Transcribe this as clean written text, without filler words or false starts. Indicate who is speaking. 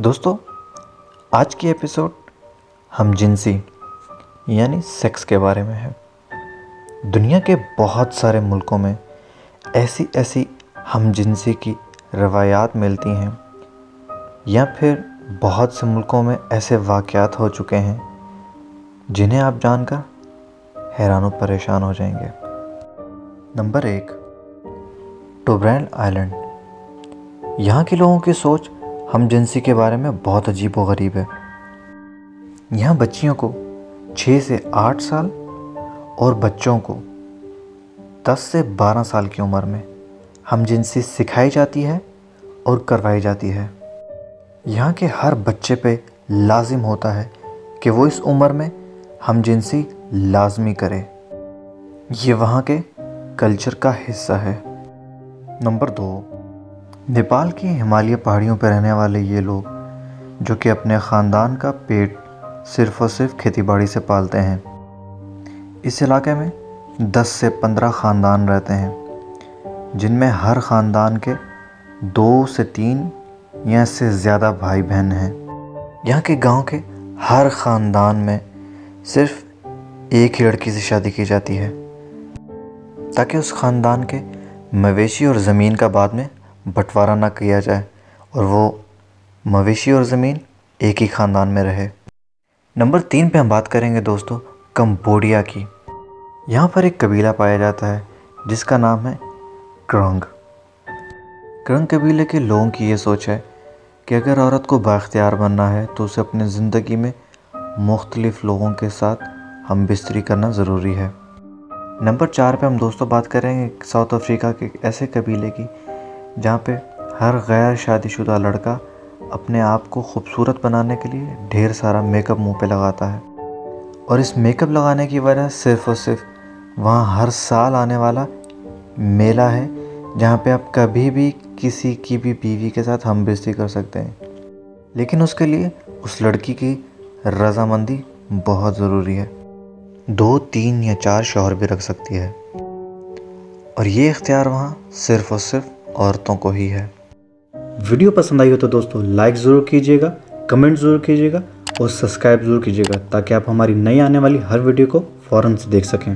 Speaker 1: दोस्तों, आज की एपिसोड हमजिनसी यानी सेक्स के बारे में है। दुनिया के बहुत सारे मुल्कों में ऐसी हमजिनसी की रवायात मिलती हैं या फिर बहुत से मुल्कों में ऐसे वाक़यात हो चुके हैं जिन्हें आप जानकर हैरान और परेशान हो जाएंगे। Number 1, Trobriand Island. यहाँ के लोगों की सोच हमजिनसी के बारे में बहुत अजीब व गरीब है। यहाँ बच्चियों को 6 से 8 साल और बच्चों को 10 से 12 साल की उम्र में हमजिनसी सिखाई जाती है और करवाई जाती है। यहाँ के हर बच्चे पे लाजिम होता है कि वो इस उम्र में हमजिनसी लाजमी करे। ये वहाँ के कल्चर का हिस्सा है। नंबर 2, नेपाल की हिमालय पहाड़ियों पर रहने वाले ये लोग जो कि अपने ख़ानदान का पेट सिर्फ़ और सिर्फ खेतीबाड़ी से पालते हैं। इस इलाके में 10 से 15 ख़ानदान रहते हैं जिनमें हर ख़ानदान के 2 से 3 या इससे ज़्यादा भाई बहन हैं। यहाँ के गांव के हर ख़ानदान में सिर्फ एक ही लड़की से शादी की जाती है ताकि उस ख़ानदान के मवेशी और ज़मीन का बाद में बंटवारा ना किया जाए और वो मवेशी और ज़मीन एक ही ख़ानदान में रहे। नंबर 3 पे हम बात करेंगे दोस्तों कंबोडिया की। यहाँ पर एक कबीला पाया जाता है जिसका नाम है क्रंग। क्रंग कबीले के लोगों की ये सोच है कि अगर औरत को बाख्तियार बनना है तो उसे अपनी ज़िंदगी में मुख्तलिफ़ लोगों के साथ हम बिस्तरी करना ज़रूरी है। नंबर 4 पे हम दोस्तों बात करेंगे साउथ अफ्रीका के ऐसे कबीले की जहाँ पे हर गैर शादीशुदा लड़का अपने आप को खूबसूरत बनाने के लिए ढेर सारा मेकअप मुंह पे लगाता है और इस मेकअप लगाने की वजह सिर्फ़ और सिर्फ वहाँ हर साल आने वाला मेला है जहाँ पे आप कभी भी किसी की भी बीवी के साथ हम बिस्ती कर सकते हैं, लेकिन उसके लिए उस लड़की की रजामंदी बहुत ज़रूरी है। 2, 3 या 4 शौहर भी रख सकती है और ये इख्तियार वहाँ सिर्फ़ और सिर्फ औरतों को ही है। वीडियो पसंद आई हो तो दोस्तों लाइक ज़रूर कीजिएगा, कमेंट ज़रूर कीजिएगा और सब्सक्राइब ज़रूर कीजिएगा ताकि आप हमारी नई आने वाली हर वीडियो को फ़ौरन से देख सकें।